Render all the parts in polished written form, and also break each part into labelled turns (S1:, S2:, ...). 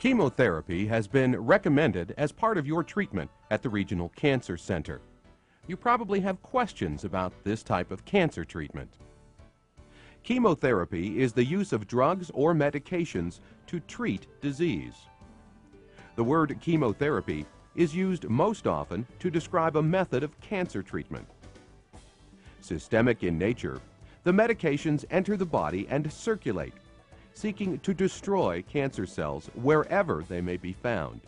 S1: Chemotherapy has been recommended as part of your treatment at the Regional Cancer Center. You probably have questions about this type of cancer treatment. Chemotherapy is the use of drugs or medications to treat disease. The word chemotherapy is used most often to describe a method of cancer treatment. Systemic in nature, the medications enter the body and circulate, seeking to destroy cancer cells wherever they may be found.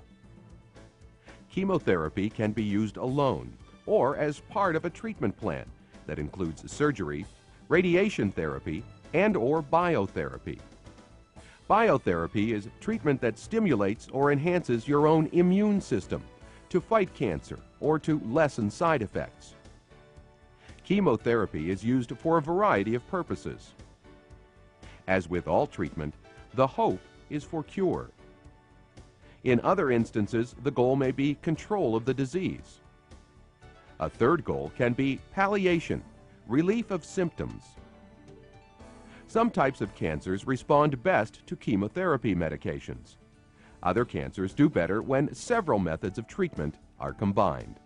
S1: Chemotherapy can be used alone or as part of a treatment plan that includes surgery, radiation therapy, and/or biotherapy. Biotherapy is treatment that stimulates or enhances your own immune system to fight cancer or to lessen side effects. Chemotherapy is used for a variety of purposes. As with all treatment, the hope is for cure. In other instances, the goal may be control of the disease. A third goal can be palliation, relief of symptoms. Some types of cancers respond best to chemotherapy medications. Other cancers do better when several methods of treatment are combined.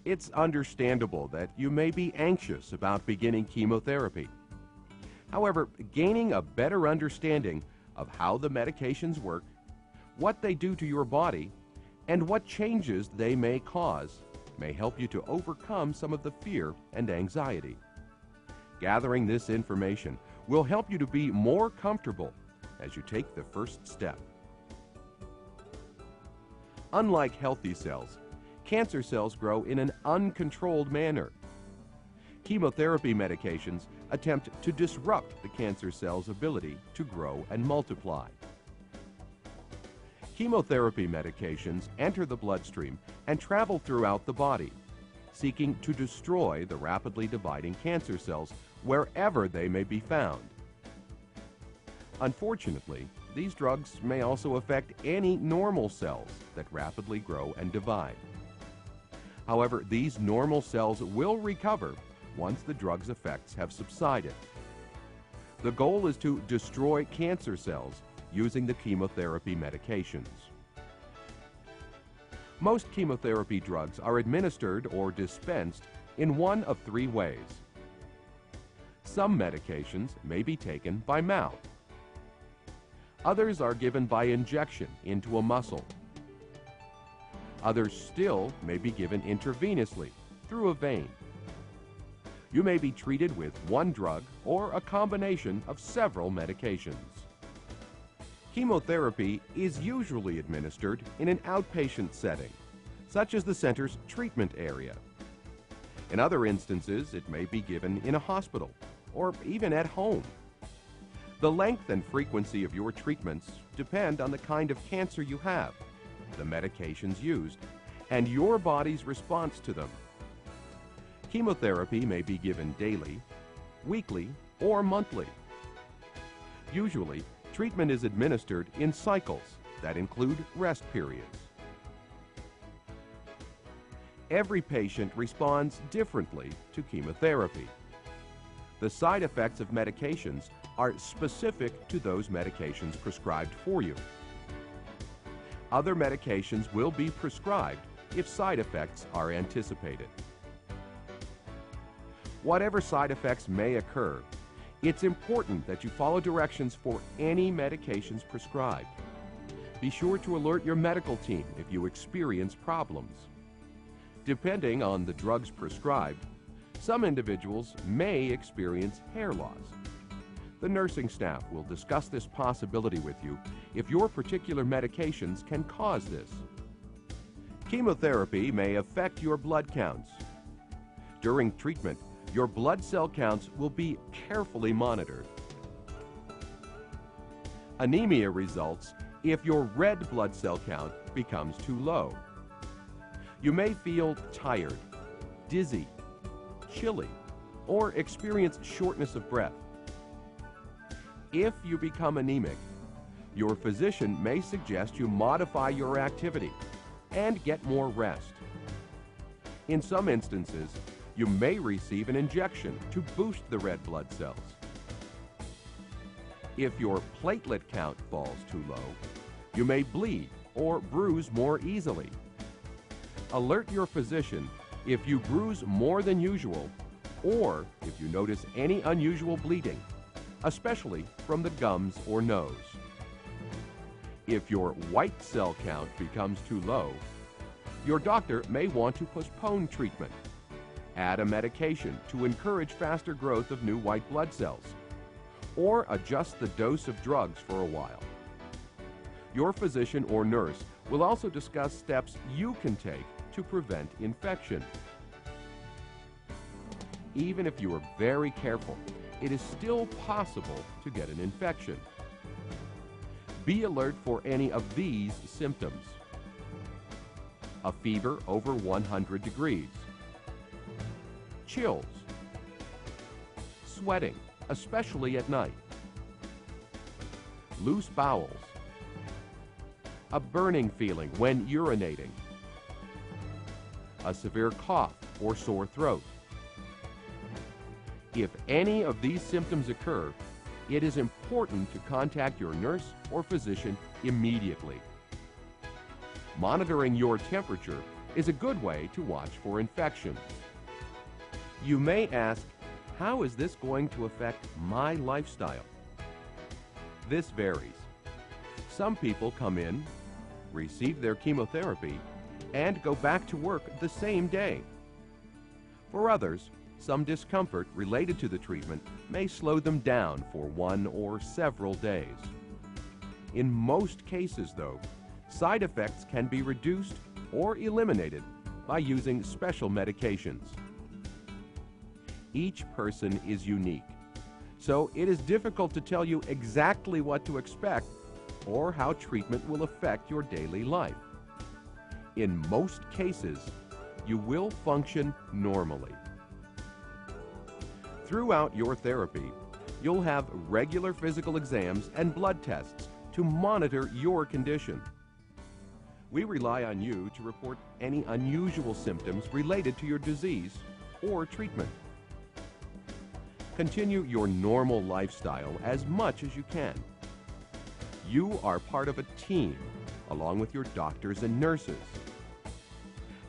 S1: It's understandable that you may be anxious about beginning chemotherapy. However, gaining a better understanding of how the medications work, what they do to your body, and what changes they may cause may help you to overcome some of the fear and anxiety. Gathering this information will help you to be more comfortable as you take the first step. Unlike healthy cells, cancer cells grow in an uncontrolled manner. Chemotherapy medications attempt to disrupt the cancer cell's ability to grow and multiply. Chemotherapy medications enter the bloodstream and travel throughout the body, seeking to destroy the rapidly dividing cancer cells wherever they may be found. Unfortunately, these drugs may also affect any normal cells that rapidly grow and divide. However, these normal cells will recover once the drug's effects have subsided. The goal is to destroy cancer cells using the chemotherapy medications. Most chemotherapy drugs are administered or dispensed in one of three ways. Some medications may be taken by mouth. Others are given by injection into a muscle. Others still may be given intravenously through a vein. You may be treated with one drug or a combination of several medications. Chemotherapy is usually administered in an outpatient setting, such as the center's treatment area. In other instances, it may be given in a hospital or even at home. The length and frequency of your treatments depend on the kind of cancer you have, the medications used, and your body's response to them. Chemotherapy may be given daily, weekly, or monthly. Usually, treatment is administered in cycles that include rest periods. Every patient responds differently to chemotherapy. The side effects of medications are specific to those medications prescribed for you. Other medications will be prescribed if side effects are anticipated. Whatever side effects may occur, it's important that you follow directions for any medications prescribed. Be sure to alert your medical team if you experience problems. Depending on the drugs prescribed, some individuals may experience hair loss. The nursing staff will discuss this possibility with you if your particular medications can cause this. Chemotherapy may affect your blood counts. During treatment, your blood cell counts will be carefully monitored. Anemia results if your red blood cell count becomes too low. You may feel tired, dizzy, chilly, or experience shortness of breath. If you become anemic, your physician may suggest you modify your activity and get more rest. In some instances, you may receive an injection to boost the red blood cells. If your platelet count falls too low, you may bleed or bruise more easily. Alert your physician if you bruise more than usual or if you notice any unusual bleeding, especially from the gums or nose. If your white cell count becomes too low, your doctor may want to postpone treatment, add a medication to encourage faster growth of new white blood cells, or adjust the dose of drugs for a while. Your physician or nurse will also discuss steps you can take to prevent infection. Even if you are very careful, it is still possible to get an infection. Be alert for any of these symptoms: a fever over 100 degrees, chills, sweating, especially at night, loose bowels, a burning feeling when urinating, a severe cough or sore throat. If any of these symptoms occur, it is important to contact your nurse or physician immediately. Monitoring your temperature is a good way to watch for infections. You may ask, how is this going to affect my lifestyle? This varies. Some people come in, receive their chemotherapy, and go back to work the same day. For others, some discomfort related to the treatment may slow them down for 1 or several days. In most cases, though, side effects can be reduced or eliminated by using special medications. Each person is unique, so it is difficult to tell you exactly what to expect or how treatment will affect your daily life. In most cases, you will function normally. Throughout your therapy, you'll have regular physical exams and blood tests to monitor your condition. We rely on you to report any unusual symptoms related to your disease or treatment. Continue your normal lifestyle as much as you can. You are part of a team, along with your doctors and nurses.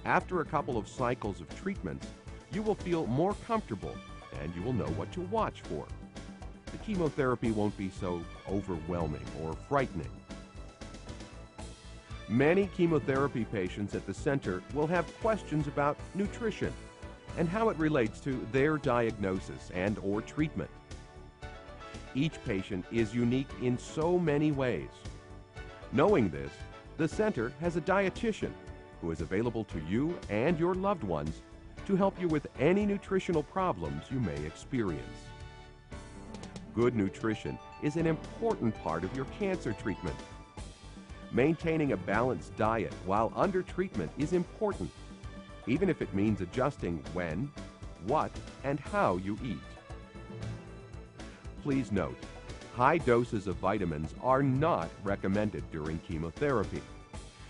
S1: After a couple of cycles of treatments, you will feel more comfortable and you will know what to watch for. The chemotherapy won't be so overwhelming or frightening. Many chemotherapy patients at the center will have questions about nutrition and how it relates to their diagnosis and/or treatment. Each patient is unique in so many ways. Knowing this, the center has a dietitian who is available to you and your loved ones to help you with any nutritional problems you may experience. Good nutrition is an important part of your cancer treatment. Maintaining a balanced diet while under treatment is important, even if it means adjusting when, what, and how you eat. Please note, high doses of vitamins are not recommended during chemotherapy,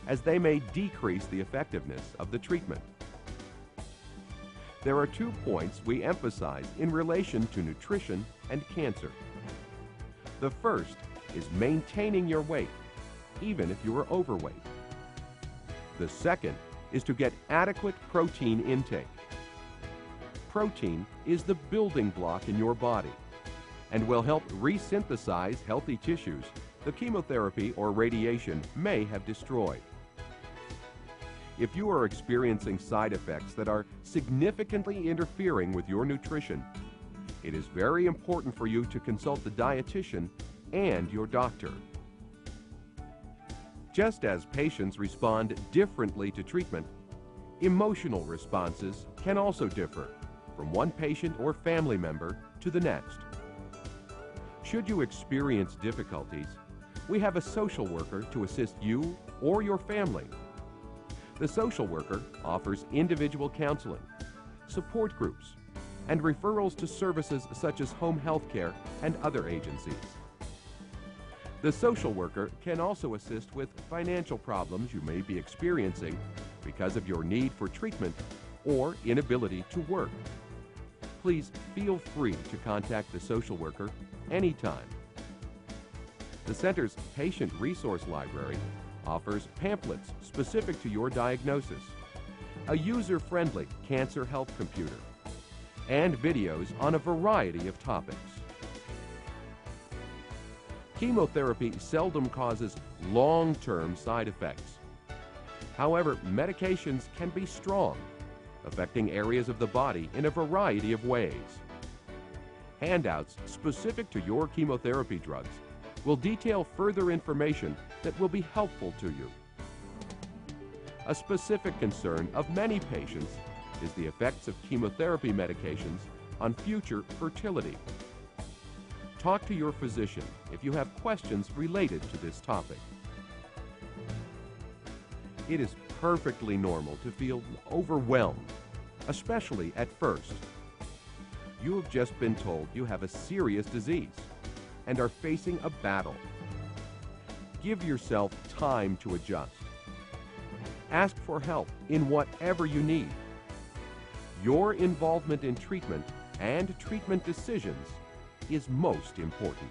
S1: as they may decrease the effectiveness of the treatment. There are 2 points we emphasize in relation to nutrition and cancer. The first is maintaining your weight, even if you are overweight. The second is to get adequate protein intake. Protein is the building block in your body and will help resynthesize healthy tissues the chemotherapy or radiation may have destroyed. If you are experiencing side effects that are significantly interfering with your nutrition, it is very important for you to consult the dietitian and your doctor. Just as patients respond differently to treatment, emotional responses can also differ from one patient or family member to the next. Should you experience difficulties, we have a social worker to assist you or your family. The social worker offers individual counseling, support groups, and referrals to services such as home health care and other agencies. The social worker can also assist with financial problems you may be experiencing because of your need for treatment or inability to work. Please feel free to contact the social worker anytime. The center's Patient Resource Library offers pamphlets specific to your diagnosis, a user-friendly cancer health computer, and videos on a variety of topics. Chemotherapy seldom causes long-term side effects. However, medications can be strong, affecting areas of the body in a variety of ways. Handouts specific to your chemotherapy drugs will detail further information that will be helpful to you. A specific concern of many patients is the effects of chemotherapy medications on future fertility. Talk to your physician if you have questions related to this topic. It is perfectly normal to feel overwhelmed, especially at first. You have just been told you have a serious disease and are facing a battle. Give yourself time to adjust. Ask for help in whatever you need. Your involvement in treatment and treatment decisions is most important.